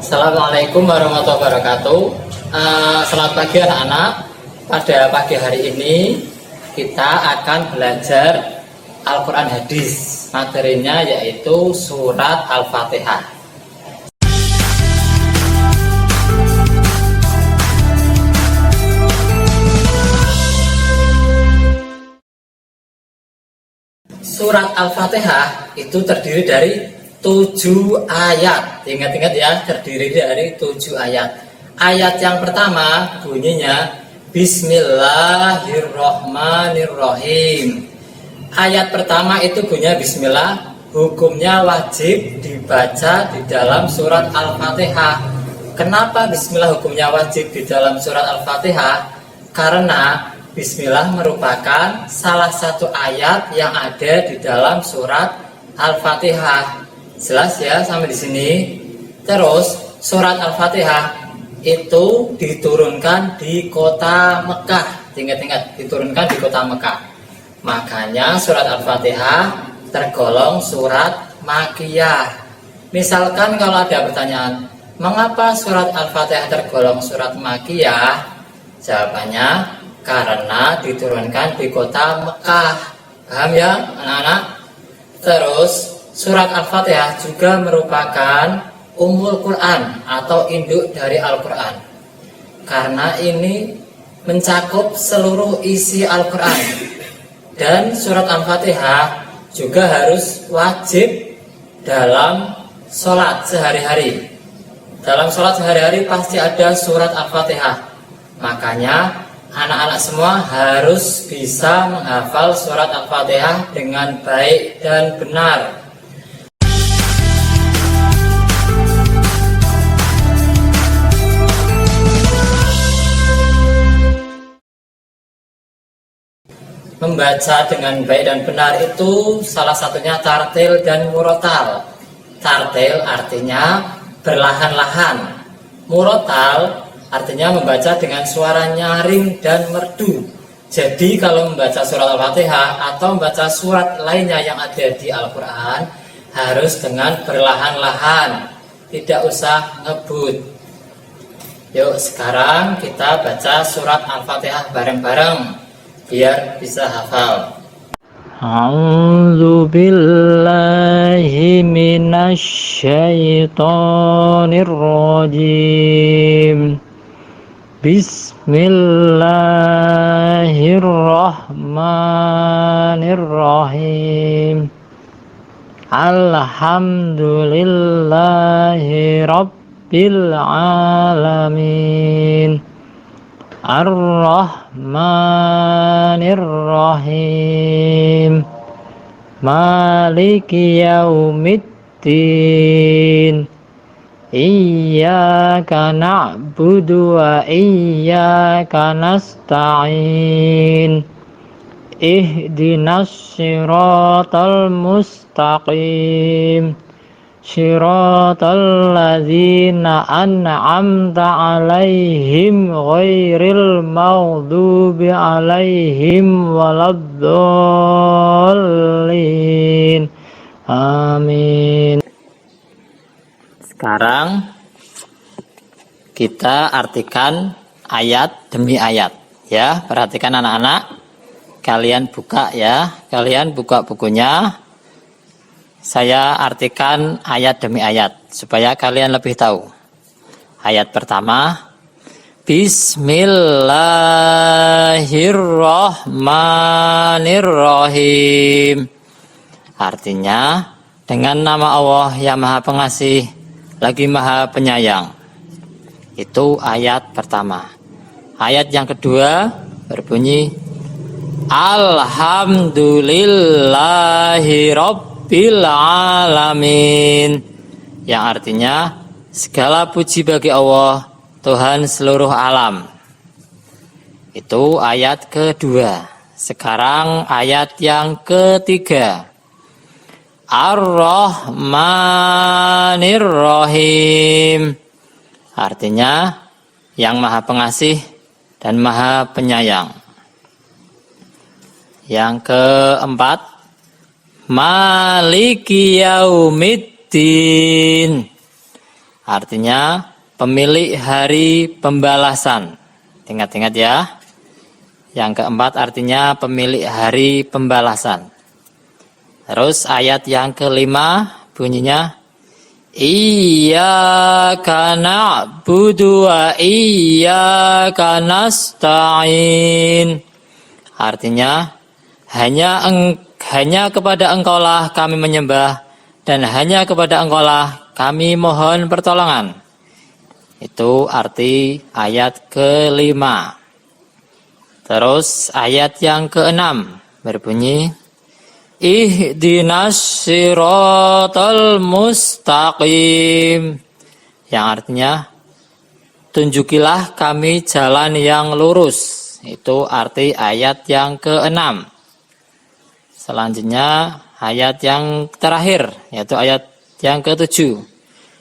Assalamualaikum warahmatullahi wabarakatuh. Selamat pagi anak-anak. Pada pagi hari ini kita akan belajar Al-Quran Hadis. Materinya yaitu surat Al-Fatihah. Surat Al-Fatihah itu terdiri dari 7 ayat. Ingat-ingat ya, terdiri dari 7 ayat. Ayat yang pertama bunyinya Bismillahirrohmanirrohim. Ayat pertama itu bunyinya Bismillah. Hukumnya wajib dibaca di dalam surat Al-Fatihah. Kenapa Bismillah hukumnya wajib di dalam surat Al-Fatihah? Karena Bismillah merupakan salah satu ayat yang ada di dalam surat Al-Fatihah. Jelas ya sampai di sini. Terus surat Al-Fatihah itu diturunkan di kota Mekah. Ingat-ingat, diturunkan di kota Mekah. Makanya surat Al-Fatihah tergolong surat Makkiyah. Misalkan kalau ada pertanyaan, mengapa surat Al-Fatihah tergolong surat Makkiyah? Jawabannya karena diturunkan di kota Mekah. Paham ya anak-anak? Terus surat Al-Fatihah juga merupakan Ummul Quran atau induk dari Al-Quran. Karena ini mencakup seluruh isi Al-Quran. Dan surat Al-Fatihah juga harus wajib dalam sholat sehari-hari. Dalam sholat sehari-hari pasti ada surat Al-Fatihah. Makanya anak-anak semua harus bisa menghafal surat Al-Fatihah dengan baik dan benar. Membaca dengan baik dan benar itu salah satunya tartil dan murotal. Tartil artinya berlahan-lahan. Murotal artinya membaca dengan suara nyaring dan merdu. Jadi kalau membaca surat Al-Fatihah atau membaca surat lainnya yang ada di Al-Quran harus dengan berlahan-lahan, tidak usah ngebut. Yuk sekarang kita baca surat Al-Fatihah bareng-bareng biar bisa hafal. A'udzu billahi minasyaitonir rajim. Bismillahirrahmanirrahim. Alhamdulillahi rabbil alamin. Ar-Rahmanir-Rahim. Maliki yaumiddin. Iyyaka na'budu wa iyyaka nasta'in. Ihdinas siratal mustaqim. Shiratal ladzina an'amta 'alaihim ghairil maghdubi 'alaihim waladdallin. Amin. Sekarang kita artikan ayat demi ayat ya. Perhatikan anak-anak. Kalian buka ya. Kalian buka bukunya. Saya artikan ayat demi ayat supaya kalian lebih tahu. Ayat pertama, Bismillahirrahmanirrahim. Artinya dengan nama Allah yang Maha Pengasih lagi Maha Penyayang. Itu ayat pertama. Ayat yang kedua berbunyi Alhamdulillahirabbil alamin, yang artinya segala puji bagi Allah, Tuhan seluruh alam. Itu ayat kedua. Sekarang ayat yang ketiga, Ar-Rahmanir-Rahim, artinya yang Maha Pengasih dan Maha Penyayang. Yang keempat, Maliki yaumiddin, Artinya pemilik hari pembalasan. Ingat-ingat ya. Yang keempat artinya pemilik hari pembalasan. Terus ayat yang kelima bunyinya Iyyaka na'budu wa iyyaka nasta'in. Artinya hanya kepada Engkaulah kami menyembah dan hanya kepada Engkaulah kami mohon pertolongan. Itu arti ayat kelima. Terus ayat yang keenam berbunyi Ihdinas siratal mustaqim. Yang artinya tunjukilah kami jalan yang lurus. Itu arti ayat yang keenam. Selanjutnya ayat yang terakhir, yaitu ayat yang ketujuh.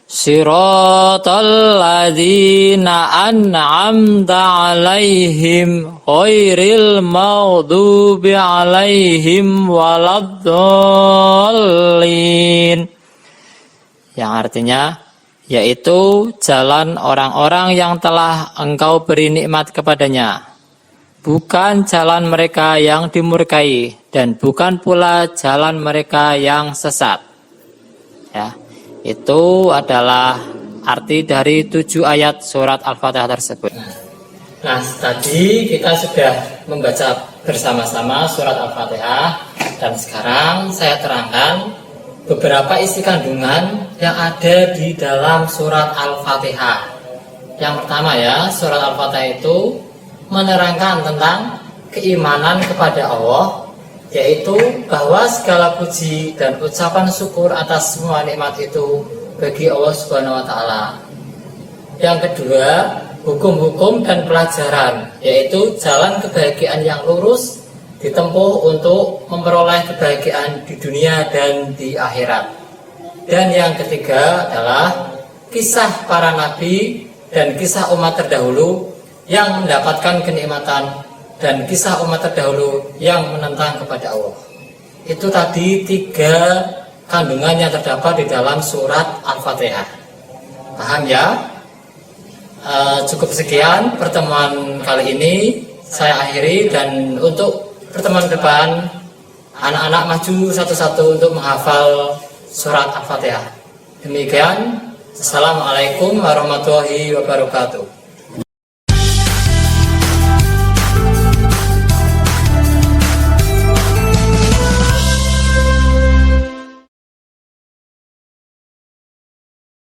Siratal ladzina an'amta 'alaihim ghairil maghdubi 'alaihim waladdallin. Yang artinya yaitu jalan orang-orang yang telah Engkau beri nikmat kepadanya, bukan jalan mereka yang dimurkai dan bukan pula jalan mereka yang sesat. Ya. Itu adalah arti dari 7 ayat surat Al-Fatihah tersebut. Nah, tadi kita sudah membaca bersama-sama surat Al-Fatihah dan sekarang saya terangkan beberapa isi kandungan yang ada di dalam surat Al-Fatihah. Yang pertama ya, surat Al-Fatihah itu menerangkan tentang keimanan kepada Allah, yaitu bahwa segala puji dan ucapan syukur atas semua nikmat itu bagi Allah Subhanahu wa taala. Yang kedua, hukum-hukum dan pelajaran, yaitu jalan kebahagiaan yang lurus ditempuh untuk memperoleh kebahagiaan di dunia dan di akhirat. Dan yang ketiga adalah kisah para nabi dan kisah umat terdahulu yang mendapatkan kenikmatan dan kisah umat terdahulu yang menentang kepada Allah. Itu tadi 3 kandungan yang terdapat di dalam surat Al-Fatihah. Paham ya? Cukup sekian pertemuan kali ini saya akhiri, dan untuk pertemuan depan anak-anak maju satu-satu untuk menghafal surat Al-Fatihah. Demikian, Assalamualaikum warahmatullahi wabarakatuh.